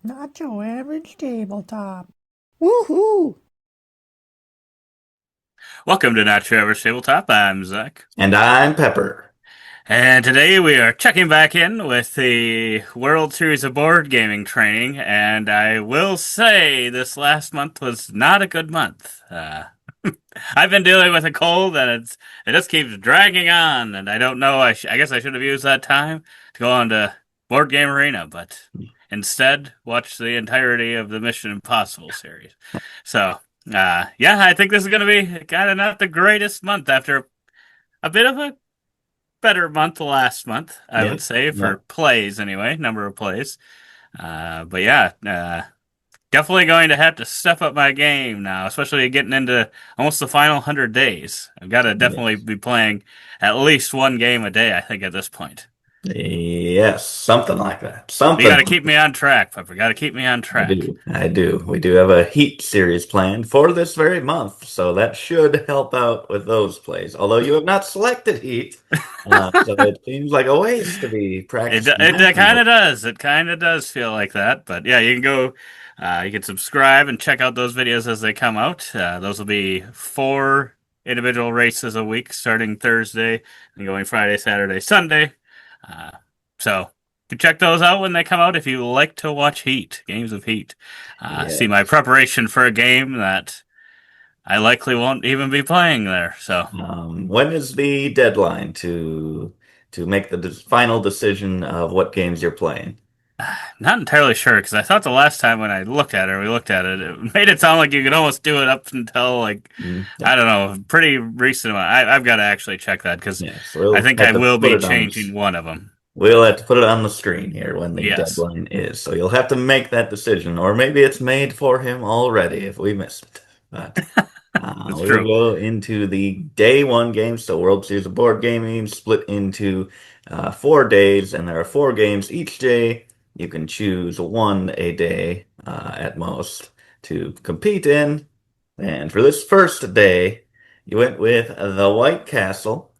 Not your average tabletop. Woohoo! Welcome to Not Your Average Tabletop. I'm Zach. And I'm Pepper. And today we are checking back in with the World Series of Board Gaming training. And I will say this last month was not a good month. I've been dealing with a cold and it just keeps dragging on. And I don't know, I guess I should have used that time to go on to Board Game Arena, but instead watch the entirety of the Mission Impossible series. So, yeah, I think this is going to be kind of not the greatest month after a bit of a better month last month, I Yeah, would say, yeah, for plays anyway, number of plays. But yeah, definitely going to have to step up my game now, especially getting into almost the final 100 days. I've got to definitely yes. be playing at least one game a day, I think, at this point. Yes, something like that. You got Something to like keep me on track, Pepper. Got to keep me on that. I track. do. I do. We do have a Heat series planned for this very month, so that should help out with those plays. Although you have not selected Heat, so it seems like a waste to be practicing It matching kind with. of does. It kind of does feel like that. But yeah, you can go, you can subscribe and check out those videos as they come out. Those will be 4 individual races a week, starting Thursday and going Friday, Saturday, Sunday. Uh, so you can check those out when they come out if you like to watch Heat, games of Heat. See my Yes. preparation for a game that I likely won't even be playing there. So. When is the deadline to make the final decision of what games you're playing? Not entirely sure because I thought the last time when I looked at it, we looked at it, it made it sound like you could almost do it up until like Yeah. I don't know, pretty recent. I've got to actually check that because Yes, I we'll think I have to will put be it on. changing one of them. We'll have to put it on the screen here when the Yes, deadline is. So you'll have to make that decision, or maybe it's made for him already if we missed it. But that's we will true. go into the day one games. So World Series of Board Gaming split into 4 days, and there are 4 games each day. You can choose one a day at most to compete in. And for this first day, you went with the White Castle,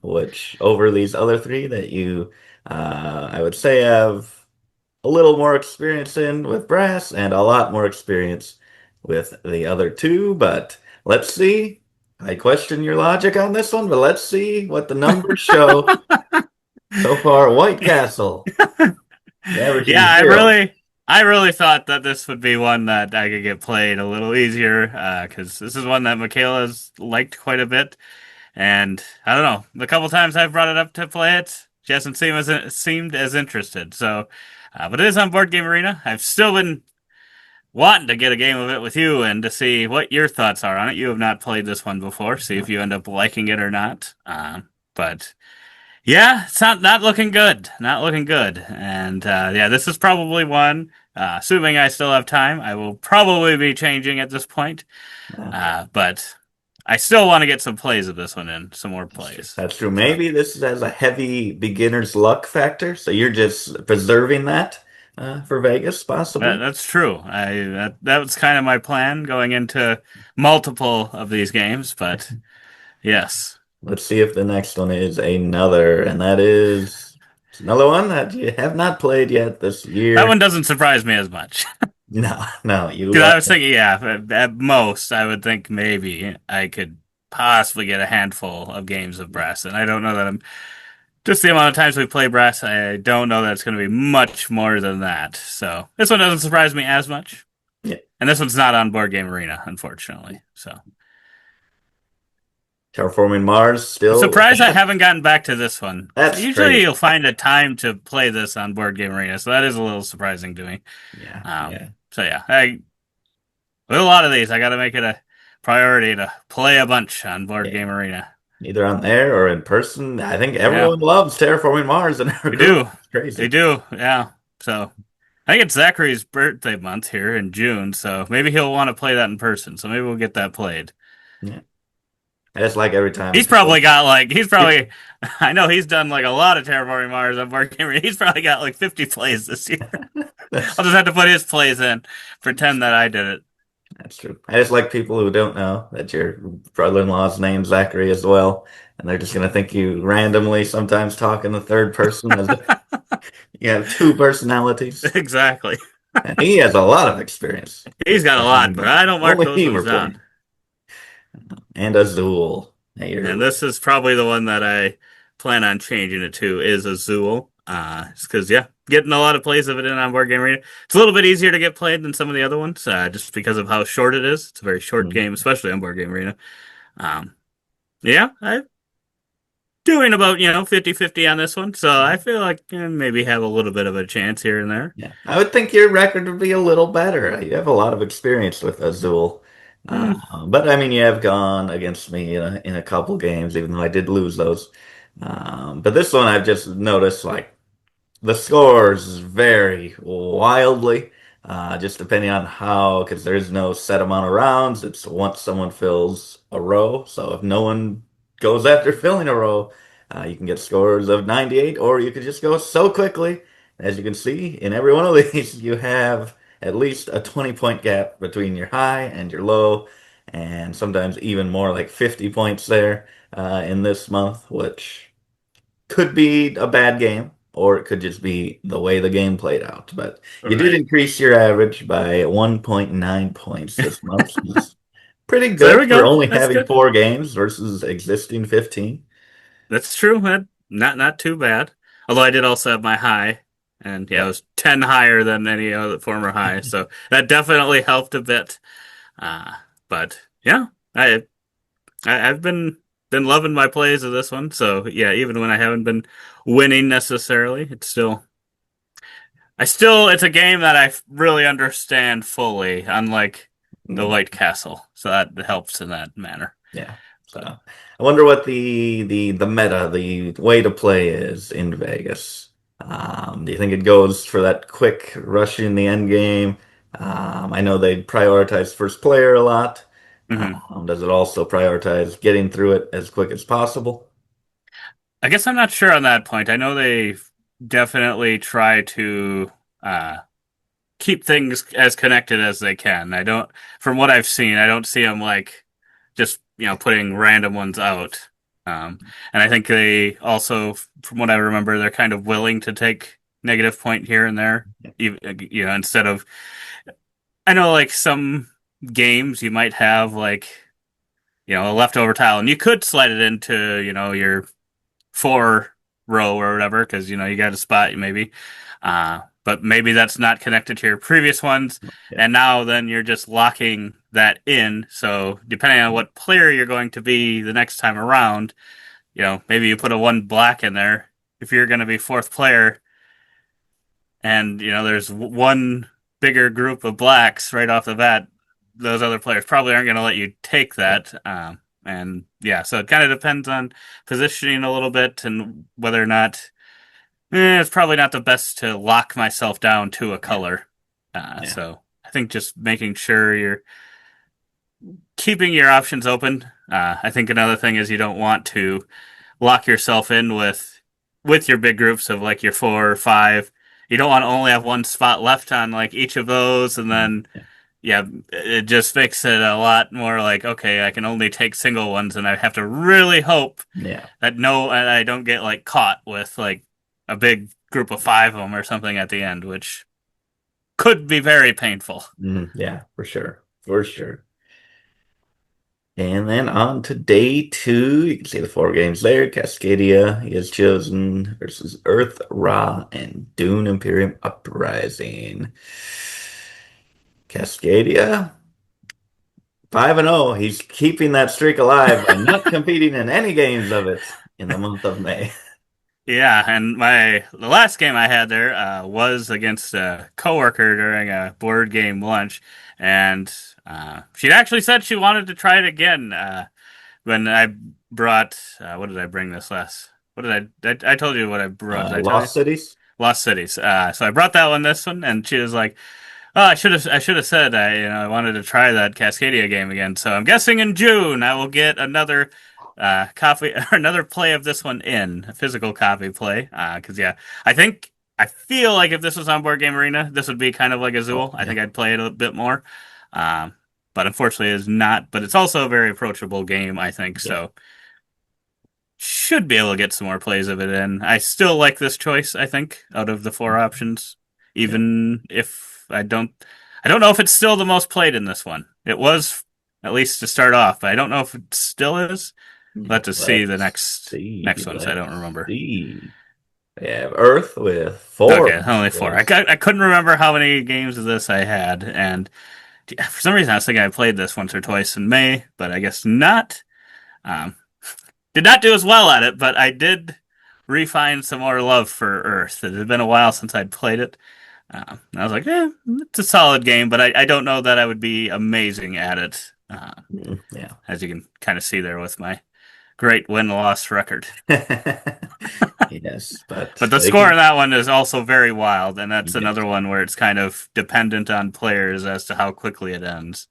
which over these other three that you, I would say, have a little more experience in with brass and a lot more experience with the other two. But let's see. I question your logic on this one, but let's see what the numbers show. So far, White Castle, Yeah, averaging 0. I really thought that this would be one that I could get played a little easier because this is one that Michaela's liked quite a bit. And I don't know, the couple times I've brought it up to play it, she hasn't seemed as interested. So, but it is on Board Game Arena. I've still been wanting to get a game of it with you and to see what your thoughts are on it. You have not played this one before. See if you end up liking it or not. But yeah, it's not looking good. Not looking good. And yeah, this is probably one. Assuming I still have time, I will probably be changing at this point. Okay. But I still want to get some plays of this one in, some more That's true. plays. That's true. So Maybe this has a heavy beginner's luck factor, so you're just preserving that for Vegas, possibly. that's true. That was kind of my plan going into multiple of these games, but yes, Let's see if the next one is another, and that is it's another one that you have not played yet this that one year. doesn't surprise me as much. No, no, you Because I was thinking, yeah, at most, I would think maybe I could possibly get a handful of games of brass, and I don't know that I'm just the amount of times we play brass. I don't know that it's going to be much more than that. So this one doesn't surprise me as much, yeah, and this one's not on Board Game Arena, unfortunately. So Terraforming Mars still. surprised I haven't gotten back to this one. That's Usually crazy. you'll find a time to play this on Board Game Arena, so that is a little surprising to me. Yeah, Um, yeah, so yeah, with a lot of these, I got to make it a priority to play a bunch on Board yeah. Game Arena. Either on there or in person. I think Yeah, everyone loves Terraforming Mars in our we group. do. It's They crazy. do. Yeah. So I think it's Zachary's birthday month here in June, so maybe he'll want to play that in person. So maybe we'll get that played. Yeah, I just like every time He's people. probably got like he's probably I know he's done like a lot of Terraforming Mars on Board Game Arena. He's probably got like 50 plays this year. I'll That's just have to put his plays in, pretend that I did it. That's true. I just like people who don't know that your brother-in-law's name's Zachary as well, and they're just gonna think you randomly sometimes talk in the third person as if You have two personalities. Exactly. And he has a lot of experience He's with got a lot, but behind I don't mark only those team ones we're down. playing. And Azul. Hey, And you're this is probably the one that I plan on changing it to is Azul. Just because, yeah, getting a lot of plays of it in on Board Game Arena. It's a little bit easier to get played than some of the other ones, just because of how short it is. It's a very short Mhm. game, especially on Board Game Arena. Um, yeah, I'm doing about, 50-50 on this one. So I feel like maybe have a little bit of a chance here and there. Yeah, I would think your record would be a little better. You have a lot of experience with Azul. Hmm. But I mean, you have gone against me in a couple games, even though I did lose those. But this one I've just noticed like the scores vary wildly, just depending on how, because there's no set amount of rounds. It's once someone fills a row. So if no one goes after filling a row, you can get scores of 98, or you could just go so quickly. As you can see, in every one of these, you have at least a 20-point gap between your high and your low, and sometimes even more, like 50 points there in this month, which could be a bad game, or it could just be the way the game played out. But you did Right. increase your average by 1.9 points this month. It's pretty So there good we for go. only That's having good. four games versus existing 15. That's true. Not too bad. Although I did also have my high, and yeah, it Yeah. was 10 higher than any other former high, so that definitely helped a bit. Uh, but yeah, I, I've been loving my plays of this one. So yeah, even when I haven't been winning necessarily, it's a game that I really understand fully, unlike the Mm, White Castle. So that helps in that manner. yeah. So But I wonder what the meta, the way to play is in Vegas. Do you think it goes for that quick rush in the end game? I know they prioritize first player a lot. mhm. Does it also prioritize getting through it as quick as possible? I guess I'm not sure on that point. I know they definitely try to uh, keep things as connected as they can. From what I've seen, I don't see them like just putting random ones out. And I think they also, from what I remember, they're kind of willing to take negative point here and there, even, instead of. I know like some games you might have like a leftover tile, and you could slide it into your four row or whatever because you got a spot maybe but maybe that's not connected to your previous ones, Yeah. and now then you're just locking that in, so depending on what player you're going to be the next time around, maybe you put a one black in there if you're going to be fourth player, and there's one bigger group of blacks right off the bat. Those other players probably aren't going to let you take Yeah. that. And yeah, so it kind of depends on positioning a little bit and whether or not it's probably not the best to lock myself down to a Yeah. color. Yeah. So I think just making sure you're keeping your options open. I think another thing is you don't want to lock yourself in with your big groups of like your four or five. You don't want to only have one spot left on like each of those, and Mhm. then Yeah. yeah, it just makes it a lot more like okay, I can only take single ones, and I have to really hope Yeah. that I don't get like caught with like a big group of five of them or something at the end, which could be very painful. Yeah, for sure. For sure. And then on to day two, you can see the four games there. Cascadia is chosen versus Earth, Ra, and Dune Imperium Uprising. Cascadia, 5-0. He's keeping that streak alive by not competing in any games of it in the month of May. Yeah, and the last game I had there was against a coworker during a board game lunch, and she'd actually said she wanted to try it again. When I brought, what did I bring this last? What did I told you what I brought? Did I tell you? Lost Cities? Lost Cities. So I brought that one, this one, and she was like, "Oh, I should have said I wanted to try that Cascadia game again." So I'm guessing in June I will get another copy or another play of this one in a physical copy play. Because yeah, I feel like if this was on Board Game Arena, this would be kind of like Oh, Azul. I yeah. think I'd play it a bit more. Um, but unfortunately, it's not. But it's also a very approachable game, I think. Yeah. So should be able to get some more plays of it in. I still like this choice, I think, out of the four options, Yeah. even if I don't know if it's still the most played in this one. It was at least to start off, but I don't know if it still is. We'll have to see the Let's next ones. I don't remember. see. We have Earth with Okay, four only four. entries. I couldn't remember how many games of this I had, and for some reason I was thinking I played this once or twice in May, but I guess not. Um, did not do as well at it, but I did refine some more love for Earth. It had been a while since I'd played it. I was like, it's a solid game, but I don't know that I would be amazing at it. Yeah. As you can kind of see there with my great win-loss record. Yes, but But the they score can. in that one is also very wild, and that's Yes. another one where it's kind of dependent on players as to how quickly it ends.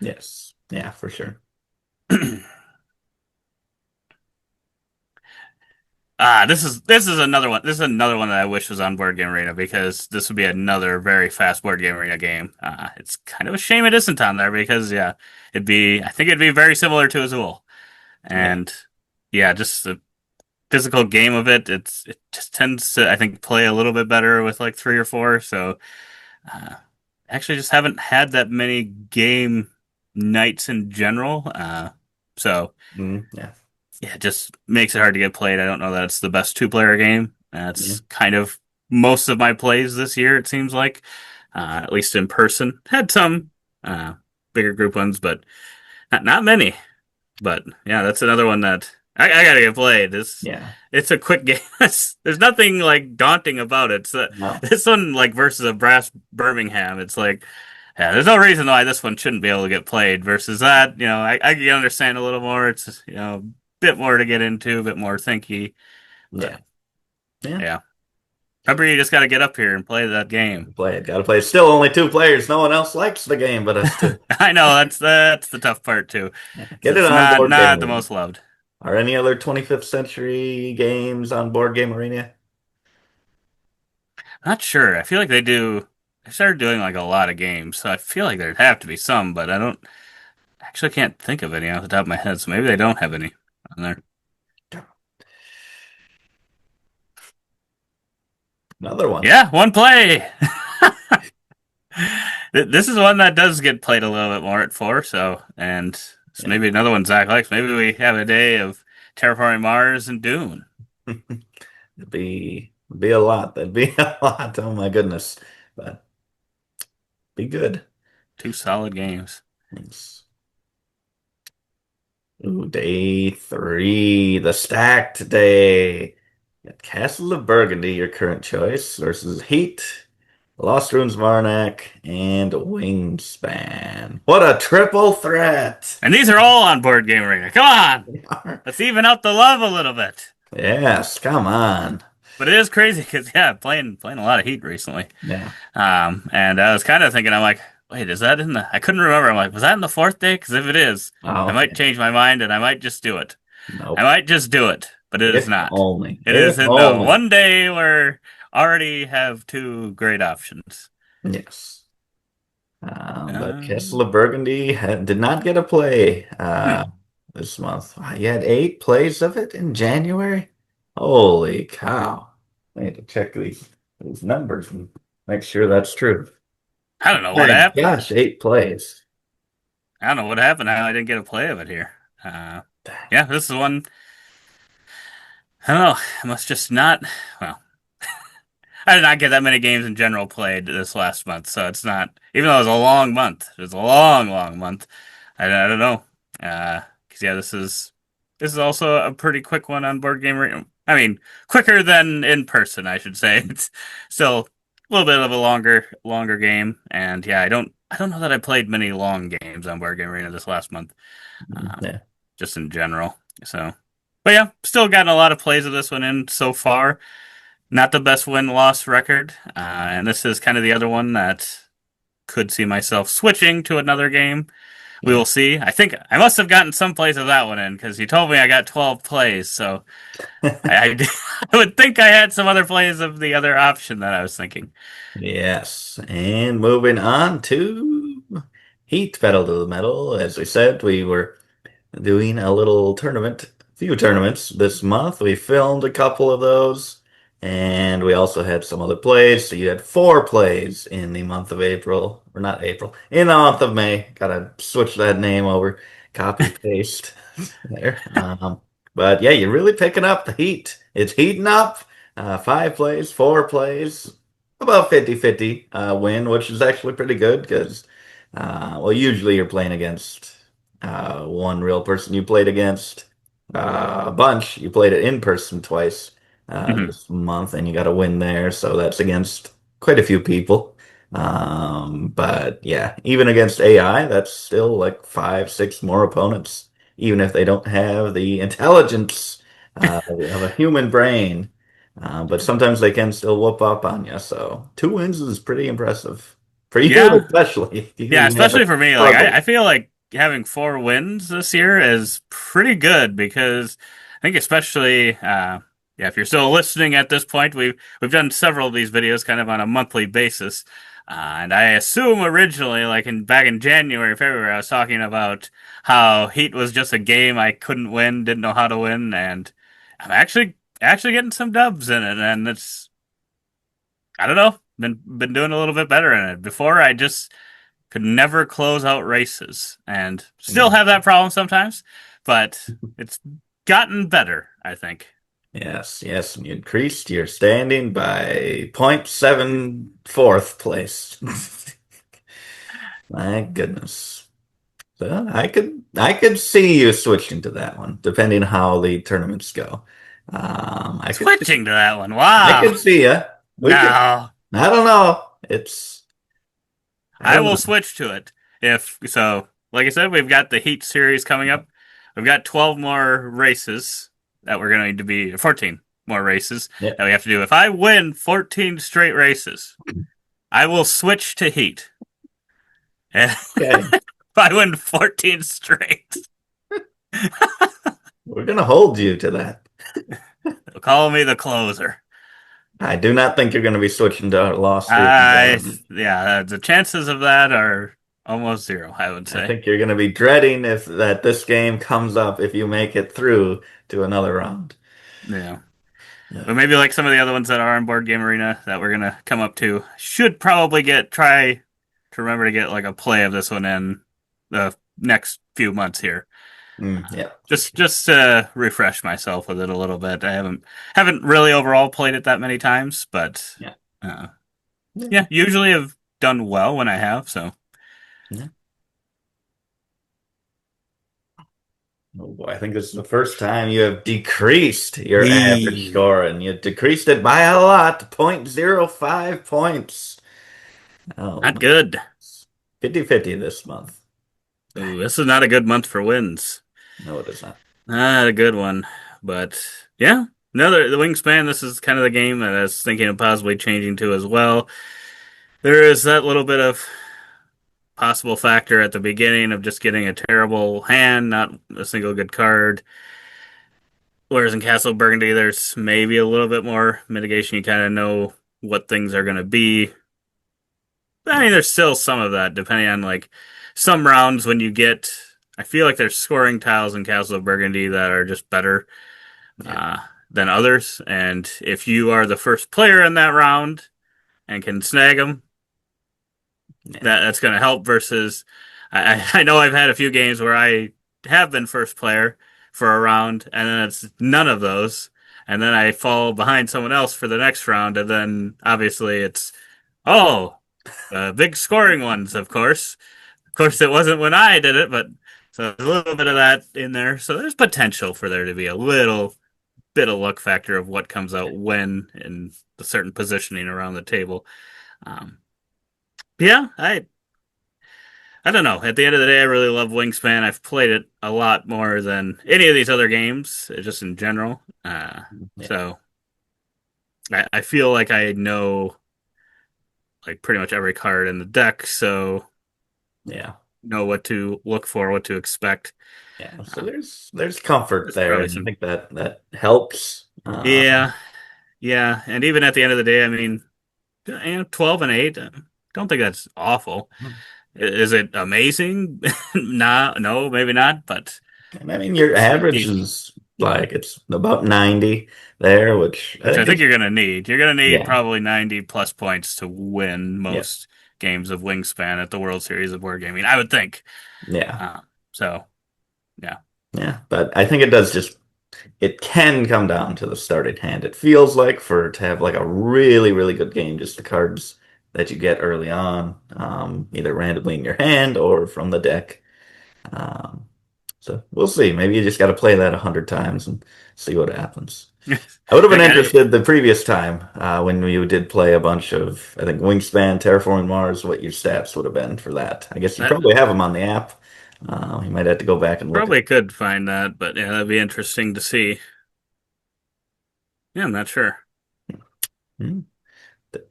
Yes. Yeah, for sure. This is another one. This is another one that I wish was on Board Game Arena because this would be another very fast Board Game Arena game. It's kind of a shame it isn't on there because yeah, I think it'd be very similar to Azul, Yeah. and yeah, just the physical game of it just tends to I think play a little bit better with like three or four. So uh, actually, just haven't had that many game nights in general. So Yeah. yeah, it just makes it hard to get played. I don't know that it's the best two-player game. Yeah. That's kind of most of my plays this year, it seems like, at least in person. Had some uh, bigger group ones, but not many. But yeah, that's another one that I gotta get played. Yeah. It's a quick game. There's nothing like daunting about it. So, No. this one like versus a brass Birmingham, it's like yeah, there's no reason why this one shouldn't be able to get played. Versus that, I can understand a little more. It's a bit more to get into, a bit more thinky. But Yeah. Yeah. yeah, remember you just got to get up here and play that game. Play it. Gotta play it. Still only two players. No one else likes the game but us two. I know that's the tough part too. Yeah. So Get it it's on not Board Game not the Arena. most loved. Are any other 25th century games on Board Game Arena? Not sure. I feel like they do. They started doing like a lot of games, so I feel like there'd have to be some, but I don't actually can't think of any off the top of my head. So maybe they don't have any on there. Another one. Yeah, one play. This is one that does get played a little bit more at four, and it's Yeah. maybe another one Zach likes. Maybe we have a day of Terraforming Mars and Dune. It'd be a lot. That'd be a lot. Oh my goodness. But be good. Two solid games. Thanks. Ooh, day three, the stacked day. Got Castle of Burgundy, your current choice, versus Heat, Lost Ruins of Arnak, and Wingspan. What a triple threat! And these are all on Board Game Arena. Come on, let's even out the love a little bit. Yes, come on. But it is crazy because yeah, playing a lot of Heat recently. Yeah. And I was kind of thinking, I'm like, wait, is that in the? I couldn't remember. I'm like, was that in the fourth day? Because if it is, I Oh, might yeah. change my mind and I might just do it. I Nope. might just do it, but it is If not. only. It is If in the only. one day where already have two great options. Yes. But Castle Um, of Burgundy did not get a play hmm. this month. Wow, you had 8 plays of it in January? Holy cow. I need to check these numbers and make sure that's true. I don't know what My happened. gosh, 8 plays. I don't know what happened. How I didn't get a play of it here. Uh, yeah, this is one. I don't know. I must just not. Well, I did not get that many games in general played this last month, so it's not. Even though it was a long month, it was a long month. I don't know. Because yeah, this is also a pretty quick one on Board Game Arena. I mean, quicker than in person, I should say. It's still a little bit of a longer game, and yeah, I don't know that I played many long games on Board Game Arena this last month, uh, Yeah. just in general. So, but yeah, still gotten a lot of plays of this one in so far. Not the best win-loss record, and this is kind of the other one that could see myself switching to another game. We Yeah. will see. I think I must have gotten some plays of that one in because he told me I got 12 plays. So I would think I had some other plays of the other option that I was thinking. Yes. And moving on to Heat Pedal to the Metal. As we said, we were doing a little tournament few tournaments this month. We filmed a couple of those, and we also had some other plays. So you had 4 plays in the month of April, or not April, in the month of May. Gotta switch that name over, copy paste there. But yeah, you're really picking up the heat. It's heating up. 5 plays, 4 plays, about 50-50 win, which is actually pretty good because, well, usually you're playing against one real person you played against a bunch. You played it in person twice Mhm. this month, and you got a win there. So that's against quite a few people. But yeah, even against AI, that's still like 5, 6 more opponents, even if they don't have the intelligence of a human brain. But sometimes they can still whoop up on you. So 2 wins is pretty impressive for you, Yeah, especially. yeah, You especially haven't for me. Like I struggled. feel like having 4 wins this year is pretty good because I think especially yeah, if you're still listening at this point, we've done several of these videos kind of on a monthly basis. And I assume originally, like in back in January, February, I was talking about how Heat was just a game I couldn't win, didn't know how to win, and I'm actually getting some dubs in it, and it's I don't know, been doing a little bit better in it. Before I just could never close out races and still Mm. have that problem sometimes, but it's gotten better, I think. Yes, yes, and you increased your standing by .7 fourth place. My goodness. So I could see you switching to that one, depending how the tournaments go. I could Switching to that one. I Wow. could see you. We could. No. I don't know. I I don't will know. switch to it. If so, like I said, we've got the Heat series coming up. We've got 12 more races that we're going to be 14 more races Yeah. that we have to do. If I win 14 straight races, I will switch to Heat. If Okay. I win 14 straight, We're gonna hold you to that. they'll call me the closer. I do not think you're gonna be switching to a lost streak again. Yeah, the chances of that are almost zero, I would I say. think you're gonna be dreading if that this game comes up if you make it through to another round. Yeah. Yeah. But maybe like some of the other ones that are on Board Game Arena that we're gonna come up to should probably try to remember to get like a play of this one in the next few months here. Yeah. Just to refresh myself with it a little bit. I haven't really overall played it that many times, but Yeah. uh, Yeah. yeah, usually have done well when I have. So Yeah. Oh boy, I think this is the first time you have decreased your average Yee. score, and you decreased it by a lot, .05 points. Oh Not my good. goodness. 50-50 this month. Ooh, this is not a good month for wins. No, it is not. Not a good one. But yeah, the Wingspan. This is kind of the game that I was thinking of possibly changing to as well. There is that little bit of possible factor at the beginning of just getting a terrible hand, not a single good card. Whereas in Castle Burgundy, there's maybe a little bit more mitigation. You kind of know what things are going to be. I mean, Yeah. there's still some of that, depending on like some rounds when you get. I feel like there's scoring tiles in Castle of Burgundy that are just better Yeah. uh, than others. And if you are the first player in that round and can snag them, Yeah. that's going to help. Versus, I know I've had a few games where I have been first player for a round, and then it's none of those, and then I fall behind someone else for the next round, and then obviously it's oh, big scoring ones, of course. Of course, it wasn't when I did it, but so there's a little bit of that in there. So there's potential for there to be a little bit of luck factor of what comes out when in the certain positioning around the table. Um, yeah, I don't know. At the end of the day, I really love Wingspan. I've played it a lot more than any of these other games, just in general. Yeah. So I feel like I know like pretty much every card in the deck, so Yeah. know what to look for, what to expect. Yeah. So Uh, there's comfort there's there, probably and I some. think that helps. Yeah, yeah, and even at the end of the day, I mean, 12 and 8. Don't think that's awful. Is it amazing? Nah, no, maybe not, but And I mean, your it's average decent. is Like it's about 90 there, which I Which I think think is, you're gonna need. You're gonna need yeah, probably 90 plus points to win yeah, most games of Wingspan at the World Series of Wargaming. I would think. yeah, So yeah. yeah. But I think it does just, it can come down to the starting hand. It feels like for to have like a really, really good game, just the cards that you get early on, either randomly in your hand or from the deck. Um, so we'll see. Maybe you just got to play that 100 times and see what happens. I would have been Okay. interested the previous time when you did play a bunch of, I think, Wingspan, Terraforming Mars, what your stats would have been for that. I guess you That probably have them on the app. You might have to go back and look at probably could find that, but yeah, that'd be interesting to see. Yeah, I'm not sure. Hmm,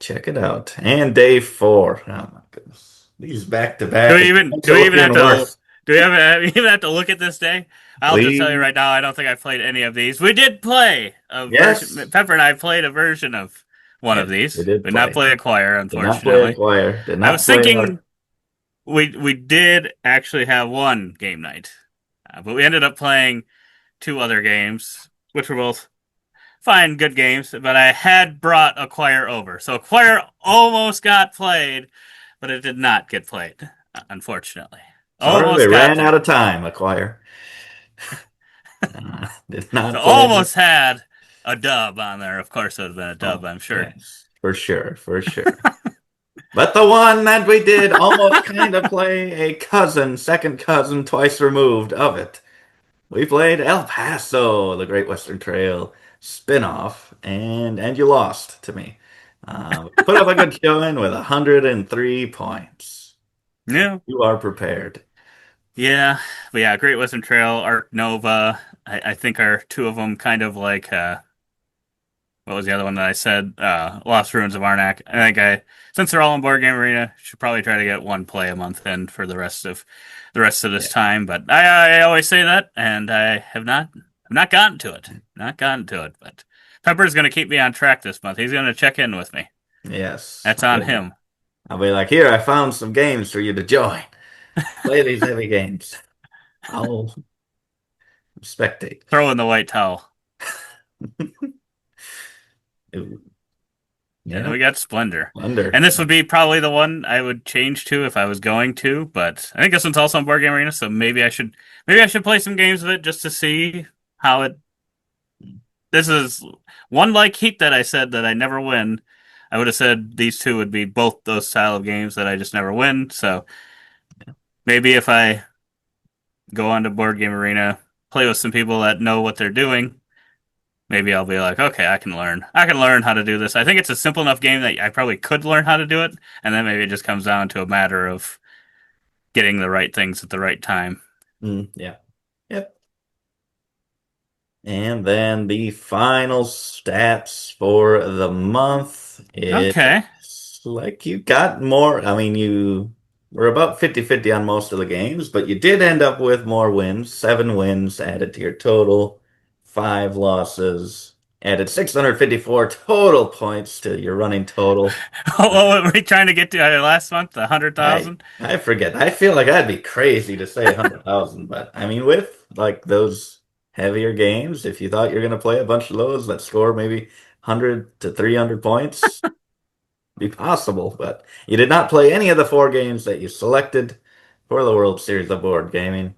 check it out. And day 4. Oh my goodness. These back to Do back. we It even makes do it we look even have even to worse. do we have even have to look at this day? I'll just tell you We, right now, I don't think I played any of these. We did play a version. yes. Pepper and I played a version of one of Yes, we these. did But not play. play Acquire, Did not play unfortunately. Acquire. Did I not was play Ark. thinking we did actually have one game night, but we ended up playing two other games, which were both fine, good games. But I had brought Acquire over, so Acquire almost got played, but it did not get played, unfortunately. Sorry, we Almost got ran out there. of time, Acquire. Did So not play. almost had a dub on there. Of course, it would have been a dub, Oh, I'm sure. yes, for sure, for sure. But the one that we did almost kind of play a cousin, second cousin, twice removed of it. We played El Paso, the Great Western Trail spin-off, and you lost to me. Put up a good showing with 103 points. So Yeah, you are prepared. yeah, but yeah, Great Western Trail, Ark Nova. I think are two of them kind of like what was the other one that I said? Lost Ruins of Arnak. I think since they're all in Board Game Arena, should probably try to get one play a month in for the rest of this Yeah. time. But I always say that, and I have not gotten to it. Not gotten to it. But Pepper's going to keep me on track this month. He's going to check in with me. Yes. That's on him. I'll be like, here, I found some games for you to join. Play these heavy games. I'll spectate. Throw in the white towel. Ooh, And then yeah, we got Splendor. Blender. And this would be probably the one I would change to if I was going to, but I think this one's also on Board Game Arena, so maybe I should play some games of it just to see how it this is one like Heat that I said that I never win. I would have said these two would be both those style of games that I just never win. So maybe if I go onto Board Game Arena, play with some people that know what they're doing, maybe I'll be like, okay, I can learn. I can learn how to do this. I think it's a simple enough game that I probably could learn how to do it, and then maybe it just comes down to a matter of getting the right things at the right time. Yeah. Yep. And then the final stats for the month. Okay. It's like you got more. I mean, you were about 50-50 on most of the games, but you did end up with more wins. 7 wins added to your total, 5 losses. Added 654 total points to your running total. What were we trying to get to last month? The I 100,000? I forget. I feel like I'd be crazy to say 100,000, but I mean, with like those heavier games, if you thought you're going to play a bunch of those that score maybe 100 to 300 points, be possible. But you did not play any of the 4 games that you selected for the World Series of Board Gaming.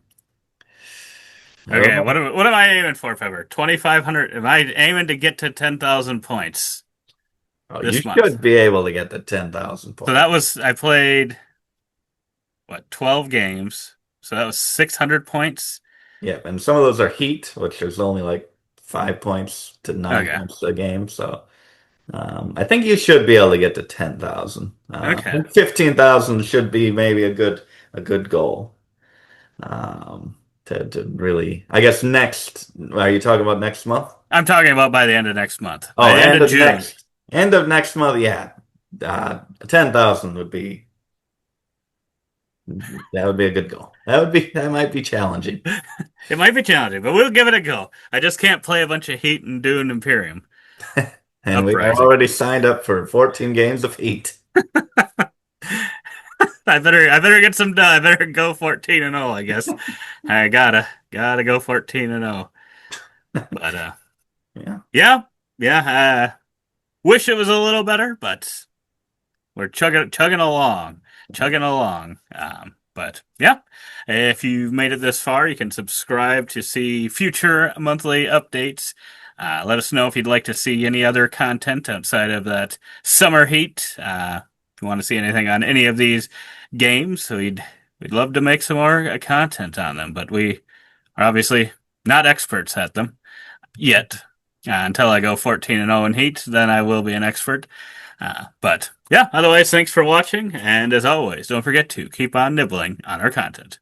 Okay, Oh, what am I aiming for, Pepper? 2,500. Am I aiming to get to 10,000 points oh, you this month? should be able to get the 10,000 So points. that was I played what 12 games. So that was 600 points. Yeah, and some of those are heat, which is only like 5 points to nine Okay. points a game. So. I think you should be able to get to 10,000. I Okay. think 15,000 should be maybe a good goal. To really, I guess next. Are you talking about next month? I'm talking about by the end of next month. By Oh, the end of June. end of next month. Yeah, 10,000 would be that would be a good goal. That might be challenging. It might be challenging, but we'll give it a go. I just can't play a bunch of Heat and Dune Imperium. And we are Uprising. already signed up for 14 games of Heat. I better get some done. I better go 14 and 0, I guess. I gotta go 14 and 0. But Yeah. yeah. Wish it was a little better, but we're chugging along. But yeah, if you've made it this far, you can subscribe to see future monthly updates. Let us know if you'd like to see any other content outside of that summer heat. If you want to see anything on any of these games, we'd love to make some more content on them. But we are obviously not experts at them yet. Until I go 14-0 in heat, then I will be an expert. But yeah, otherwise, thanks for watching, and as always, don't forget to keep on nibbling on our content.